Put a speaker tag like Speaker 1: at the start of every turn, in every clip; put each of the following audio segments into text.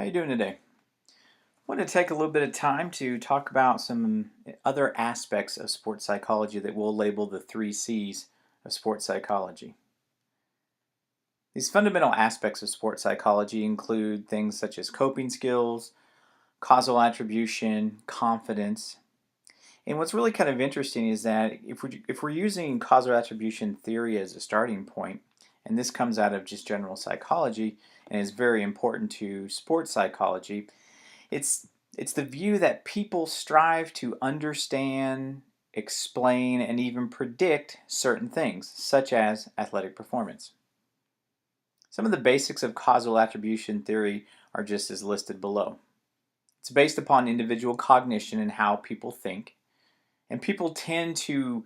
Speaker 1: How you doing today? I want to take a little bit of time to talk about some other aspects of sports psychology that we'll label the three C's of sports psychology. These fundamental aspects of sports psychology include things such as coping skills, causal attribution, confidence. And what's really kind of interesting is that if we're using causal attribution theory as a starting point, and this comes out of just general psychology and is very important to sports psychology, it's it's the view that people strive to understand, explain, and even predict certain things, such as athletic performance. Some of the basics of causal attribution theory are just as listed below. It's based upon individual cognition and how people think, and people tend to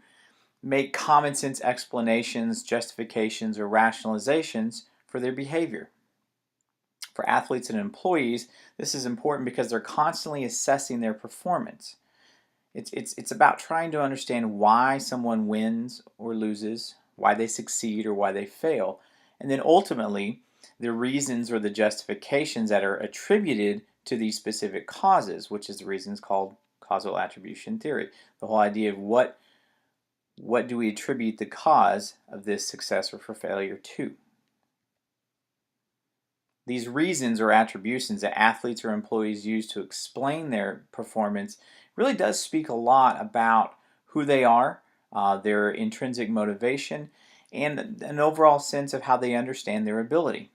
Speaker 1: make common sense explanations, justifications, or rationalizations for their behavior. For athletes and employees, this is important because they're constantly assessing their performance. It's about trying to understand why someone wins or loses, why they succeed or why they fail, and then ultimately the reasons or the justifications that are attributed to these specific causes, which is the reasons called causal attribution theory. The whole idea of what do we attribute the cause of this success or for failure to. These reasons or attributions that athletes or employees use to explain their performance really does speak a lot about who they are, their intrinsic motivation, and an overall sense of how they understand their ability.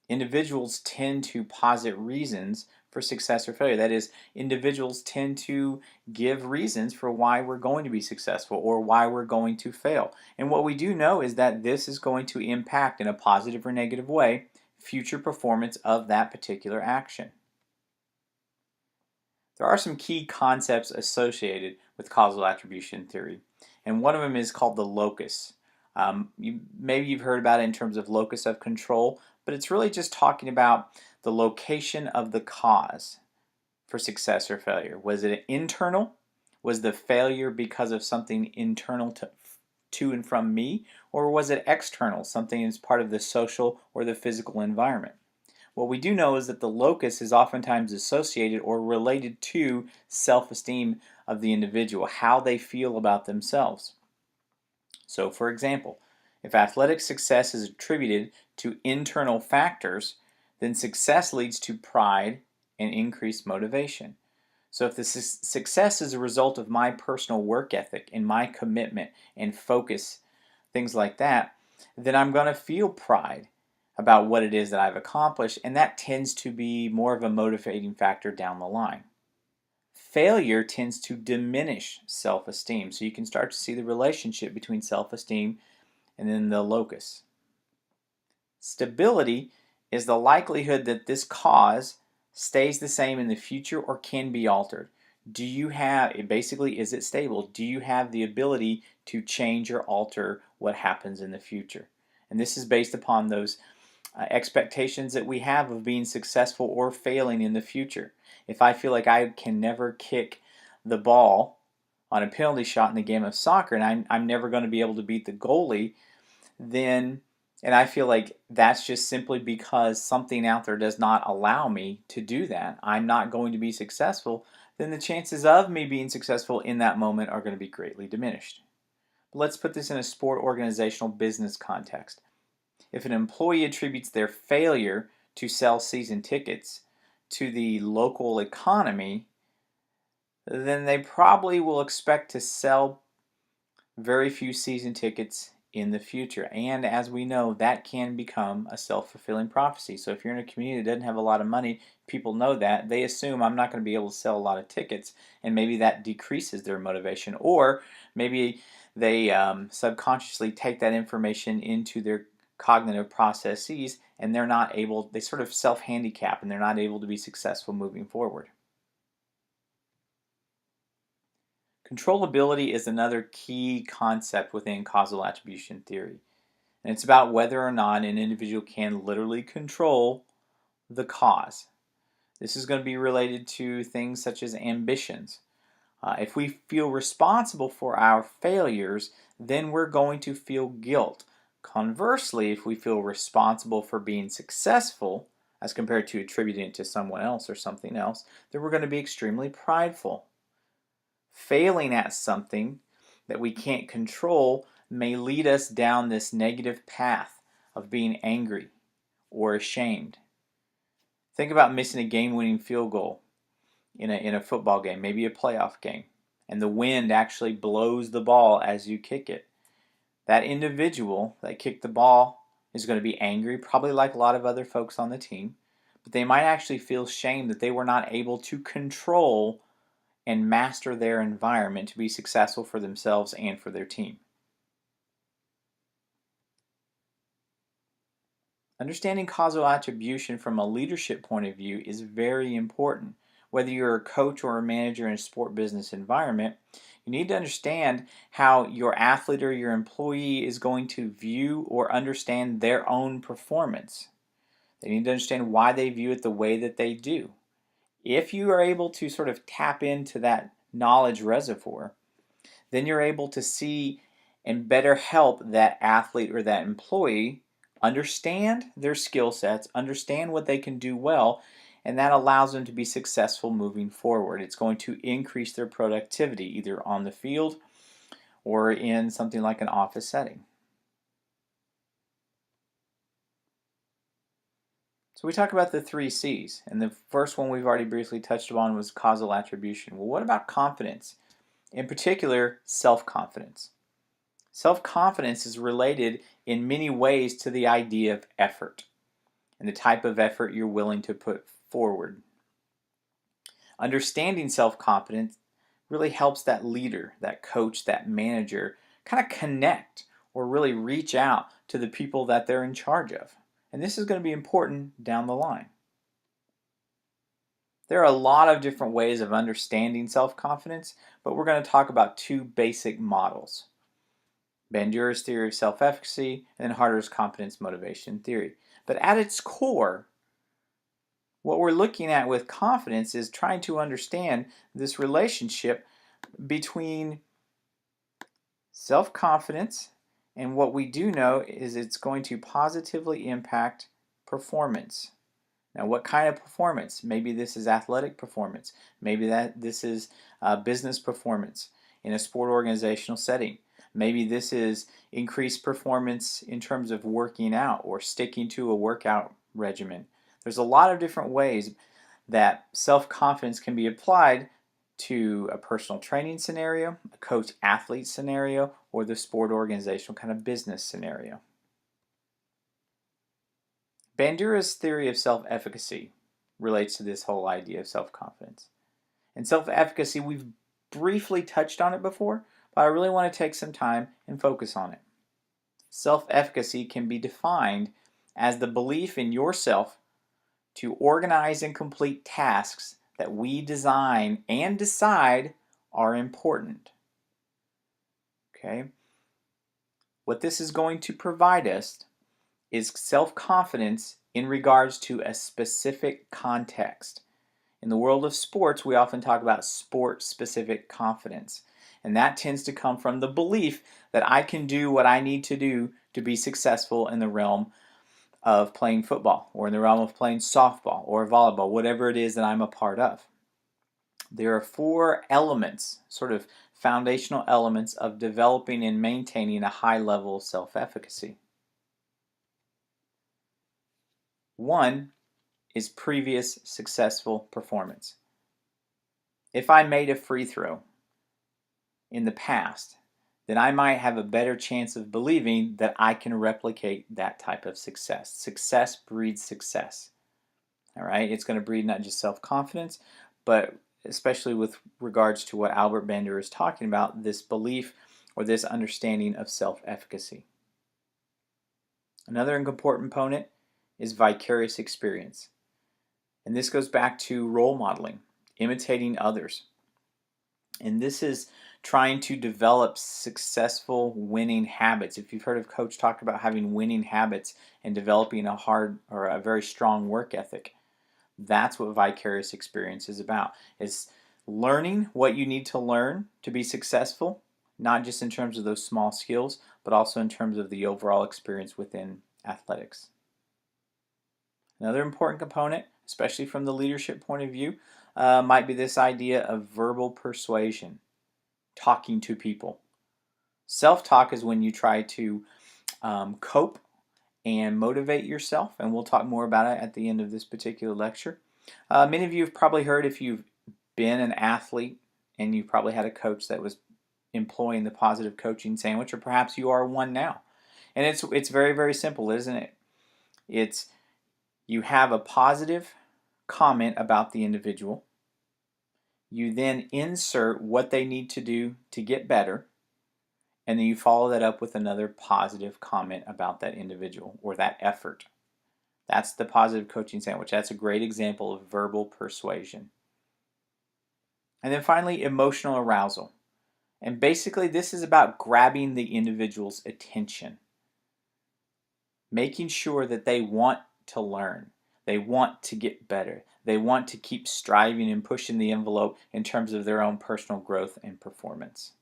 Speaker 1: Individuals tend to posit reasons for success or failure. That is, individuals tend to give reasons for why we're going to be successful or why we're going to fail. And what we do know is that this is going to impact in a positive or negative way future performance of that particular action. There are some key concepts associated with causal attribution theory, and one of them is called the locus. Maybe you've heard about it in terms of locus of control, but it's really just talking about the location of the cause for success or failure. Was it internal? Was the failure because of something internal to and from me, or was it external, something as part of the social or the physical environment? What we do know is that the locus is oftentimes associated or related to self-esteem of the individual, how they feel about themselves. So, for example, if athletic success is attributed to internal factors, then success leads to pride and increased motivation. So if the success is a result of my personal work ethic and my commitment and focus, things like that, then I'm going to feel pride about what it is that I've accomplished, and that tends to be more of a motivating factor down the line. Failure tends to diminish self-esteem, so you can start to see the relationship between self-esteem and then the locus. Stability is the likelihood that this cause stays the same in the future or can be altered. Do you have, basically, is it stable? Do you have the ability to change or alter what happens in the future? And this is based upon those expectations that we have of being successful or failing in the future. If I feel like I can never kick the ball on a penalty shot in the game of soccer and I'm never going to be able to beat the goalie, then and I feel like that's just simply because something out there does not allow me to do that. I'm not going to be successful, then the chances of me being successful in that moment are going to be greatly diminished. But let's put this in a sport organizational business context. If an employee attributes their failure to sell season tickets to the local economy, then they probably will expect to sell very few season tickets in the future. And as we know, that can become a self-fulfilling prophecy. So if you're in a community that doesn't have a lot of money, people know that. They assume I'm not going to be able to sell a lot of tickets, and maybe that decreases their motivation. Or maybe they subconsciously take that information into their cognitive processes, and they're not able, they sort of self-handicap, and they're not able to be successful moving forward. Controllability is another key concept within causal attribution theory. And it's about whether or not an individual can literally control the cause. This is going to be related to things such as ambitions. If we feel responsible for our failures, then we're going to feel guilt. Conversely, if we feel responsible for being successful, as compared to attributing it to someone else or something else, then we're going to be extremely prideful. Failing at something that we can't control may lead us down this negative path of being angry or ashamed. Think about missing a game-winning field goal in a football game, maybe a playoff game, and the wind actually blows the ball as you kick it. That individual that kicked the ball is going to be angry, probably like a lot of other folks on the team, but they might actually feel shame that they were not able to control and master their environment to be successful for themselves and for their team. Understanding causal attribution from a leadership point of view is very important. Whether you're a coach or a manager in a sport business environment, you need to understand how your athlete or your employee is going to view or understand their own performance. They need to understand why they view it the way that they do. If you are able to sort of tap into that knowledge reservoir, then you're able to see and better help that athlete or that employee understand their skill sets, understand what they can do well, and that allows them to be successful moving forward. It's going to increase their productivity either on the field or in something like an office setting. So we talk about the 3 C's, and the first one we've already briefly touched upon was causal attribution. Well, what about confidence? In particular, self-confidence. Self-confidence is related in many ways to the idea of effort and the type of effort you're willing to put forward. Understanding self-confidence really helps that leader, that coach, that manager kind of connect or really reach out to the people that they're in charge of. And this is going to be important down the line. There are a lot of different ways of understanding self-confidence, but we're going to talk about 2 basic models. Bandura's theory of self-efficacy, and then Harter's competence motivation theory. But at its core, what we're looking at with confidence is trying to understand this relationship between self-confidence and what we do know is it's going to positively impact performance. Now, what kind of performance? Maybe this is athletic performance. Maybe this is business performance in a sport organizational setting. Maybe this is increased performance in terms of working out or sticking to a workout regimen. There's a lot of different ways that self-confidence can be applied to a personal training scenario, a coach-athlete scenario, or the sport organizational kind of business scenario. Bandura's theory of self-efficacy relates to this whole idea of self-confidence. And self-efficacy, we've briefly touched on it before, but I really want to take some time and focus on it. Self-efficacy can be defined as the belief in yourself to organize and complete tasks that we design and decide are important. Okay? What this is going to provide us is self-confidence in regards to a specific context. In the world of sports, we often talk about sport-specific confidence. And that tends to come from the belief that I can do what I need to do to be successful in the realm of playing football or in the realm of playing softball or volleyball, whatever it is that I'm a part of. There are 4 elements, sort of foundational elements of developing and maintaining a high level of self-efficacy. 1 is previous successful performance. If I made a free throw in the past, then I might have a better chance of believing that I can replicate that type of success. Success breeds success. All right, it's going to breed not just self-confidence, but especially with regards to what Albert Bandura is talking about, this belief or this understanding of self-efficacy. Another important component is vicarious experience. And this goes back to role modeling, imitating others. And this is trying to develop successful winning habits. If you've heard of Coach talk about having winning habits and developing a hard or a very strong work ethic, that's what vicarious experience is about. It's learning what you need to learn to be successful, not just in terms of those small skills, but also in terms of the overall experience within athletics. Another important component, especially from the leadership point of view, might be this idea of verbal persuasion, talking to people. Self-talk is when you try to cope and motivate yourself, and we'll talk more about it at the end of this particular lecture. Many of you have probably heard, if you've been an athlete and you probably had a coach that was employing the positive coaching sandwich, or perhaps you are one now. And it's very, very simple, isn't it? It's you have a positive comment about the individual. You then insert what they need to do to get better, and then you follow that up with another positive comment about that individual or that effort. That's the positive coaching sandwich. That's a great example of verbal persuasion. And then finally, emotional arousal. And basically, this is about grabbing the individual's attention, making sure that they want to learn, they want to get better, they want to keep striving and pushing the envelope in terms of their own personal growth and performance.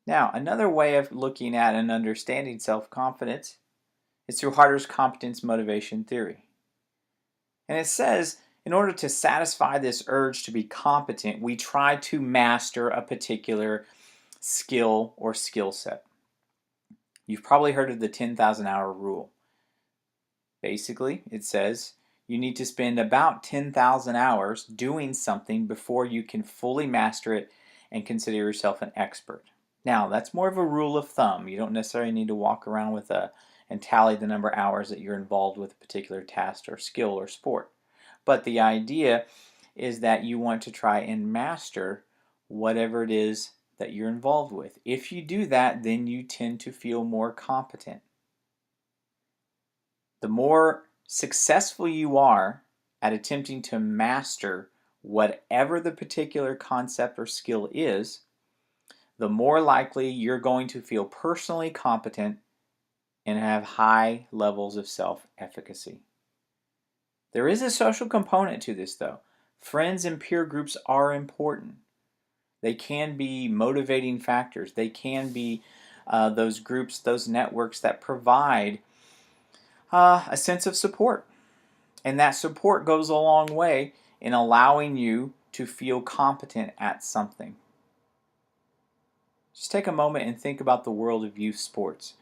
Speaker 1: Now, another way of looking at and understanding self-confidence is through Harder's competence motivation theory. And it says, in order to satisfy this urge to be competent, we try to master a particular skill or skill set. You've probably heard of the 10,000 hour rule. Basically, it says you need to spend about 10,000 hours doing something before you can fully master it and consider yourself an expert. Now, that's more of a rule of thumb. You don't necessarily need to walk around with and tally the number of hours that you're involved with a particular task or skill or sport. But the idea is that you want to try and master whatever it is that you're involved with. If you do that, then you tend to feel more competent. The more successful you are at attempting to master whatever the particular concept or skill is, the more likely you're going to feel personally competent and have high levels of self-efficacy. There is a social component to this, though. Friends and peer groups are important. They can be motivating factors. They can be those groups, those networks that provide a sense of support. And that support goes a long way in allowing you to feel competent at something. Just take a moment and think about the world of youth sports.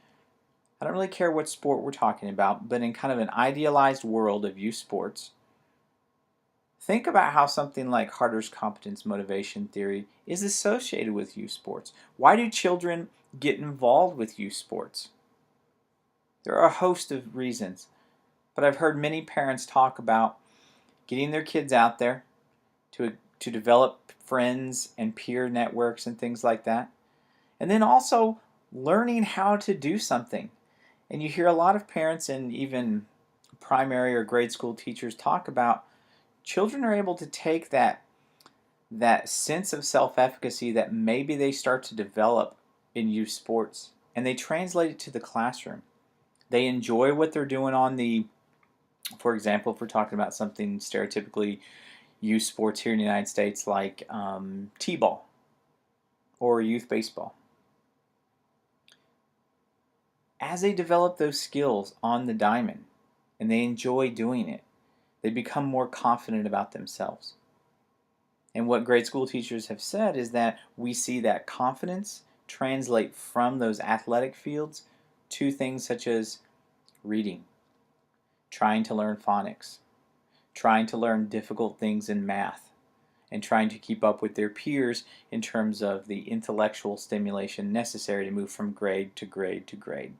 Speaker 1: I don't really care what sport we're talking about, but in kind of an idealized world of youth sports, think about how something like Harder's competence motivation theory is associated with youth sports. Why do children get involved with youth sports? There are a host of reasons, but I've heard many parents talk about getting their kids out there to develop friends and peer networks and things like that. And then also learning how to do something. And you hear a lot of parents and even primary or grade school teachers talk about children are able to take that sense of self-efficacy that maybe they start to develop in youth sports, and they translate it to the classroom. They enjoy what they're doing on the, for example, if we're talking about something stereotypically youth sports here in the United States like t-ball or youth baseball. As they develop those skills on the diamond and they enjoy doing it, they become more confident about themselves. And what grade school teachers have said is that we see that confidence translate from those athletic fields to things such as reading, trying to learn phonics, trying to learn difficult things in math, and trying to keep up with their peers in terms of the intellectual stimulation necessary to move from grade to grade to grade.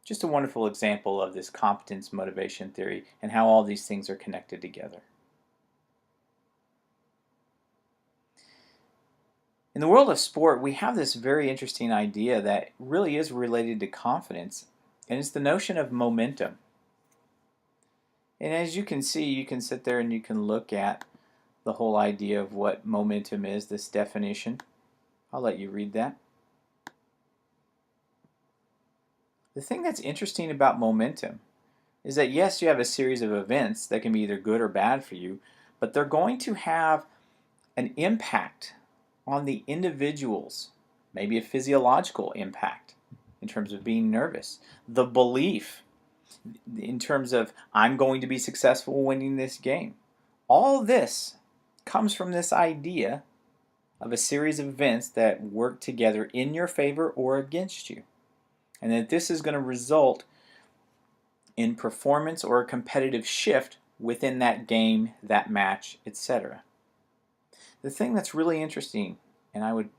Speaker 1: Just a wonderful example of this competence motivation theory and how all these things are connected together. In the world of sport, we have this very interesting idea that really is related to confidence, and it's the notion of momentum. And as you can see, you can sit there and you can look at the whole idea of what momentum is, this definition. I'll let you read that. The thing that's interesting about momentum is that yes, you have a series of events that can be either good or bad for you, but they're going to have an impact on the individuals, maybe a physiological impact. in terms of being nervous, the belief in terms of I'm going to be successful winning this game. All this comes from this idea of a series of events that work together in your favor or against you. And that this is going to result in performance or a competitive shift within that game, that match, etc. The thing that's really interesting, and I would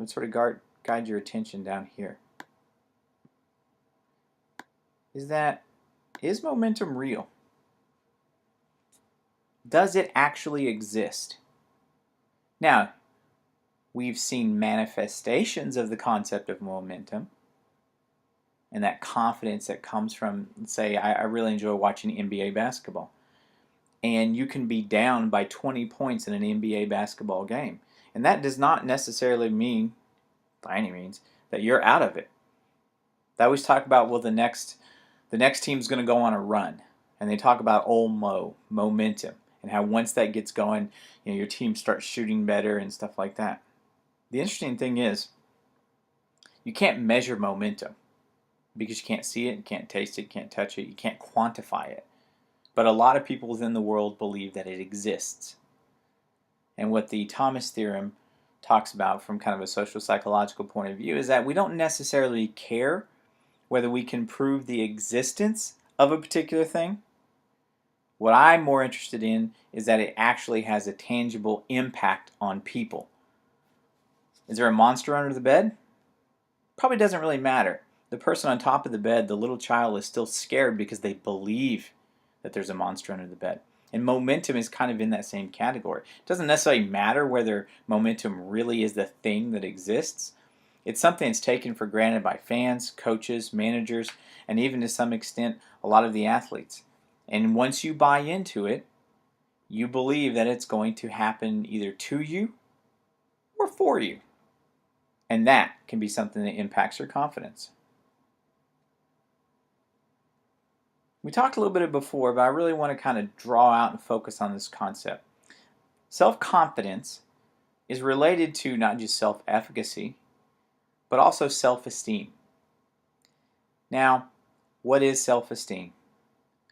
Speaker 1: sort of guide your attention down here, is momentum real? Does it actually exist? Now, we've seen manifestations of the concept of momentum and that confidence that comes from, say, I really enjoy watching NBA basketball. And you can be down by 20 points in an NBA basketball game. And that does not necessarily mean, by any means, that you're out of it. They always talk about, well, the next team's going to go on a run. And they talk about momentum, and how once that gets going, your team starts shooting better and stuff like that. The interesting thing is, you can't measure momentum because you can't see it, you can't taste it, you can't touch it, you can't quantify it. But a lot of people within the world believe that it exists. And what the Thomas theorem talks about from kind of a social psychological point of view is that we don't necessarily care whether we can prove the existence of a particular thing. What I'm more interested in is that it actually has a tangible impact on people. Is there a monster under the bed? Probably doesn't really matter. The person on top of the bed, the little child, is still scared because they believe that there's a monster under the bed. And momentum is kind of in that same category. It doesn't necessarily matter whether momentum really is the thing that exists. It's something that's taken for granted by fans, coaches, managers, and even to some extent a lot of the athletes. And once you buy into it, you believe that it's going to happen either to you or for you. And that can be something that impacts your confidence. We talked a little bit before, but I really want to kind of draw out and focus on this concept. Self-confidence is related to not just self-efficacy, but also self-esteem. Now, what is self-esteem?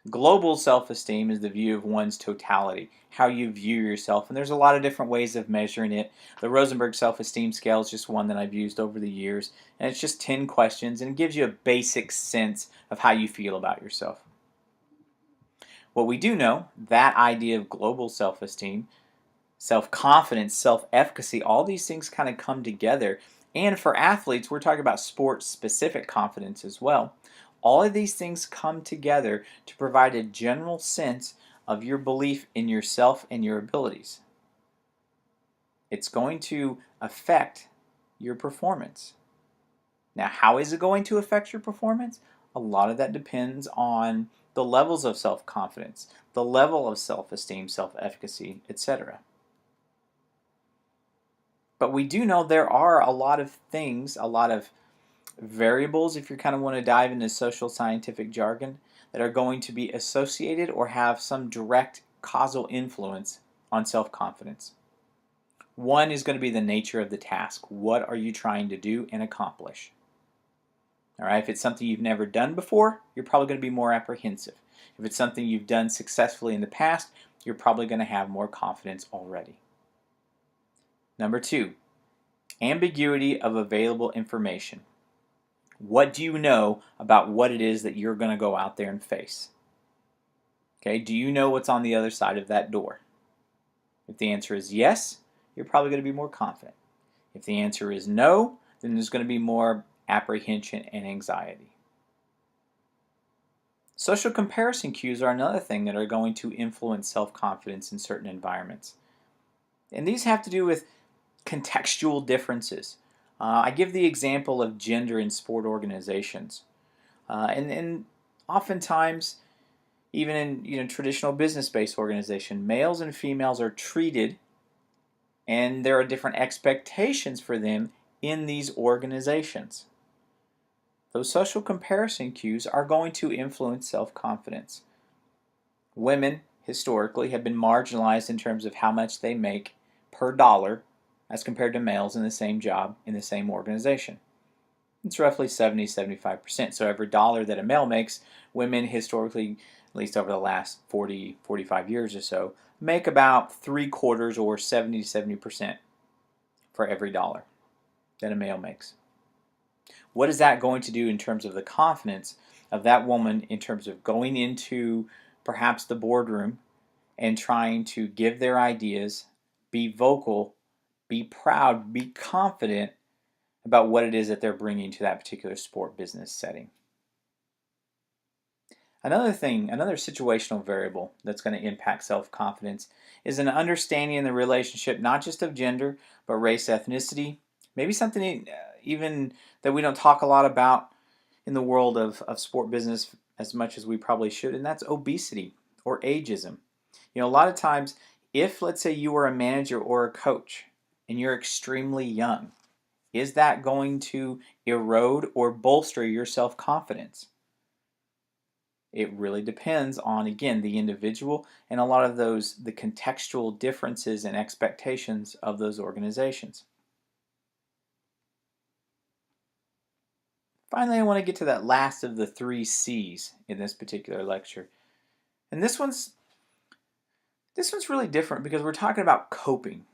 Speaker 1: Global self-esteem is the view of one's totality, how you view yourself, and there's a lot of different ways of measuring it. The Rosenberg self-esteem scale is just one that I've used over the years, and it's just 10 questions, and it gives you a basic sense of how you feel about yourself. What we do know, that idea of global self-esteem, self-confidence, self-efficacy, all these things kind of come together. And for athletes, we're talking about sports-specific confidence as well. All of these things come together to provide a general sense of your belief in yourself and your abilities. It's going to affect your performance. Now, how is it going to affect your performance? A lot of that depends on the levels of self-confidence, the level of self-esteem, self-efficacy, etc. But we do know there are a lot of things, a lot of variables, if you kind of want to dive into social scientific jargon, that are going to be associated or have some direct causal influence on self-confidence. One is going to be the nature of the task. What are you trying to do and accomplish? All right, if it's something you've never done before, you're probably going to be more apprehensive. If it's something you've done successfully in the past, you're probably going to have more confidence already. Number 2, ambiguity of available information. What do you know about what it is that you're going to go out there and face? Okay, do you know what's on the other side of that door? If the answer is yes, you're probably going to be more confident. If the answer is no, then there's going to be more apprehension and anxiety. Social comparison cues are another thing that are going to influence self-confidence in certain environments. And these have to do with contextual differences. I give the example of gender in sport organizations. And oftentimes, even in traditional business-based organization, males and females are treated, and there are different expectations for them in these organizations. Those social comparison cues are going to influence self-confidence. Women, historically, have been marginalized in terms of how much they make per dollar as compared to males in the same job in the same organization. It's roughly 70-75%. So every dollar that a male makes, women historically, at least over the last 40-45 years or so, make about 3/4 or 70-70% for every dollar that a male makes. What is that going to do in terms of the confidence of that woman in terms of going into perhaps the boardroom and trying to give their ideas, be vocal, be proud, be confident about what it is that they're bringing to that particular sport business setting? Another thing, another situational variable that's going to impact self-confidence is an understanding in the relationship not just of gender, but race, ethnicity, maybe something even that we don't talk a lot about in the world of sport business as much as we probably should, and that's obesity or ageism. You know, a lot of times, if let's say you are a manager or a coach and you're extremely young, is that going to erode or bolster your self-confidence? It really depends on, again, the individual and a lot of the contextual differences and expectations of those organizations. Finally, I want to get to that last of the 3 C's in this particular lecture. And this one's really different because we're talking about coping,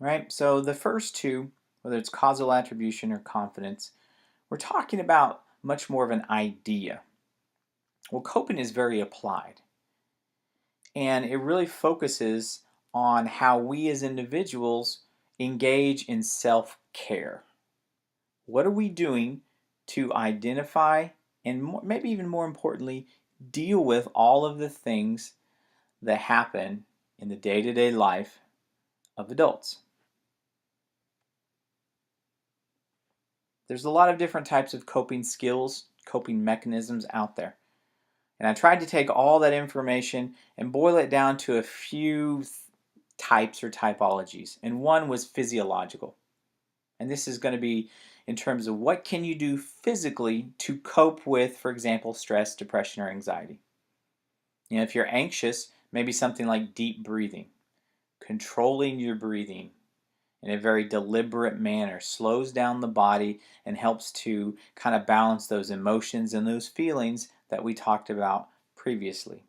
Speaker 1: right? So the first two, whether it's causal attribution or confidence, we're talking about much more of an idea. Well, coping is very applied, and it really focuses on how we as individuals engage in self-care. What are we doing to identify and maybe even more importantly, deal with all of the things that happen in the day-to-day life of adults? There's a lot of different types of coping skills, coping mechanisms out there. And I tried to take all that information and boil it down to a few types or typologies. And one was physiological. And this is going to be in terms of what can you do physically to cope with, for example, stress, depression, or anxiety. You know, if you're anxious, maybe something like deep breathing, controlling your breathing in a very deliberate manner slows down the body and helps to kind of balance those emotions and those feelings that we talked about previously.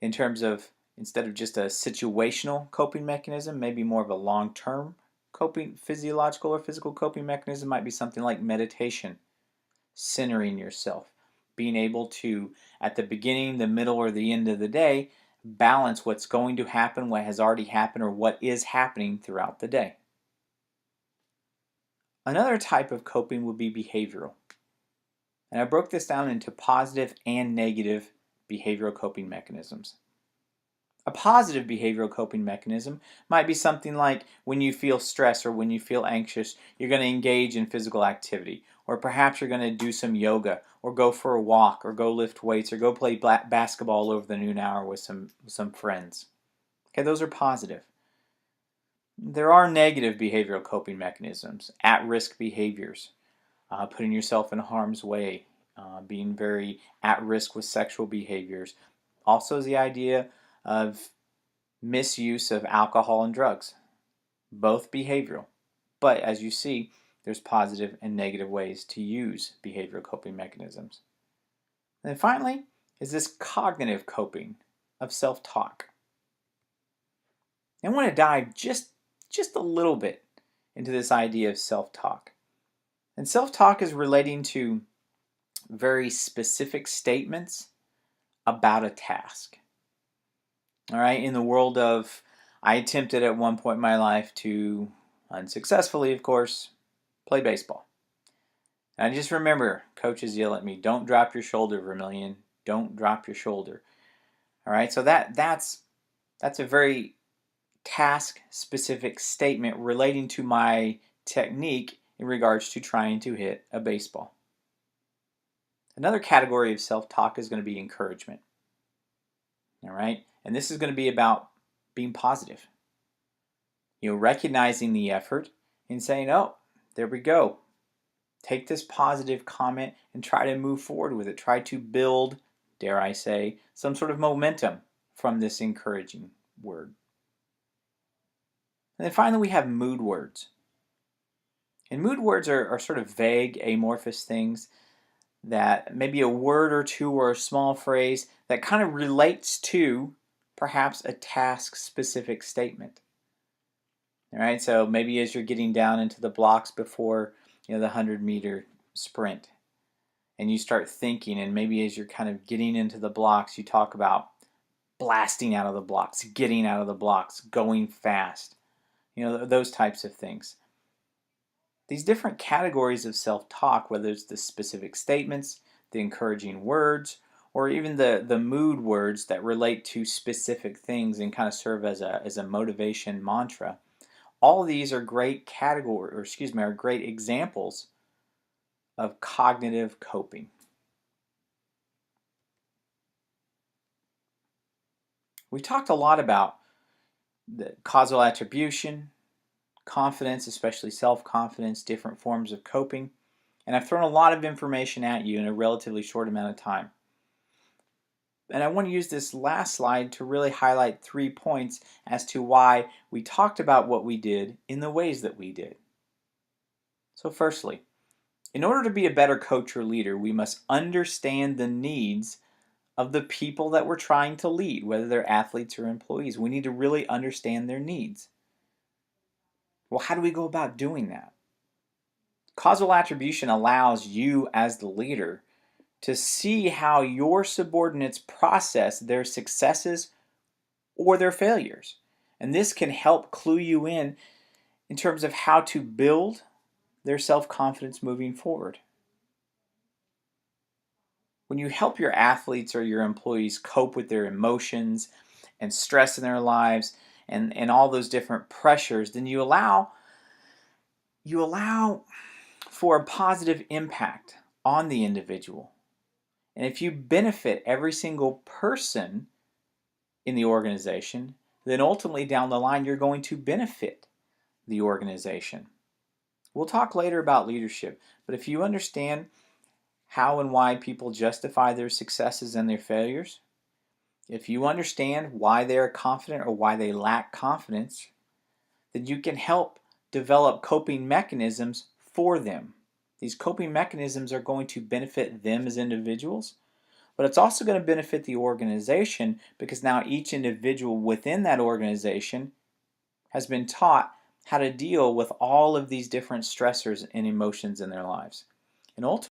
Speaker 1: In terms of, instead of just a situational coping mechanism, maybe more of a long-term coping, physiological or physical coping mechanism might be something like meditation, centering yourself, being able to, at the beginning, the middle, or the end of the day, balance what's going to happen, what has already happened, or what is happening throughout the day. Another type of coping would be behavioral. And I broke this down into positive and negative behavioral coping mechanisms. A positive behavioral coping mechanism might be something like when you feel stress or when you feel anxious, you're going to engage in physical activity. Or perhaps you're going to do some yoga or go for a walk or go lift weights or go play basketball over the noon hour with some friends. Okay, those are positive. There are negative behavioral coping mechanisms, at-risk behaviors, putting yourself in harm's way, being very at risk with sexual behaviors. Also, the idea of misuse of alcohol and drugs, both behavioral. But as you see, there's positive and negative ways to use behavioral coping mechanisms. And then finally is this cognitive coping of self-talk. I want to dive just a little bit into this idea of self-talk. And self-talk is relating to very specific statements about a task. All right, in the world of, I attempted at one point in my life to, unsuccessfully of course, play baseball. And I just remember coaches yell at me, "Don't drop your shoulder, Vermillion. Don't drop your shoulder." All right, so that's a very task-specific statement relating to my technique in regards to trying to hit a baseball. Another category of self-talk is going to be encouragement. All right, and this is going to be about being positive. You know, recognizing the effort and saying, "Oh, there we go. Take this positive comment and try to move forward with it. Try to build, dare I say, some sort of momentum from this encouraging word." And then finally, we have mood words. And mood words are sort of vague, amorphous things that maybe a word or two or a small phrase that kind of relates to perhaps a task specific statement. All right, so maybe as you're getting down into the blocks before the 100-meter sprint, and you start thinking, and maybe as you're kind of getting into the blocks, you talk about blasting out of the blocks, getting out of the blocks, going fast, those types of things. These different categories of self-talk, whether it's the specific statements, the encouraging words, or even the mood words that relate to specific things and kind of serve as a motivation mantra. All of these are great are great examples of cognitive coping. We talked a lot about the causal attribution, confidence, especially self-confidence, different forms of coping, and I've thrown a lot of information at you in a relatively short amount of time. And I want to use this last slide to really highlight 3 points as to why we talked about what we did in the ways that we did. So firstly, in order to be a better coach or leader, we must understand the needs of the people that we're trying to lead, whether they're athletes or employees. We need to really understand their needs. Well, how do we go about doing that? Causal attribution allows you as the leader to see how your subordinates process their successes or their failures. And this can help clue you in terms of how to build their self-confidence moving forward. When you help your athletes or your employees cope with their emotions and stress in their lives and all those different pressures, then you allow for a positive impact on the individual. And if you benefit every single person in the organization, then ultimately down the line you're going to benefit the organization. We'll talk later about leadership, but if you understand how and why people justify their successes and their failures, if you understand why they are confident or why they lack confidence, then you can help develop coping mechanisms for them. These coping mechanisms are going to benefit them as individuals, but it's also going to benefit the organization because now each individual within that organization has been taught how to deal with all of these different stressors and emotions in their lives. And ultimately,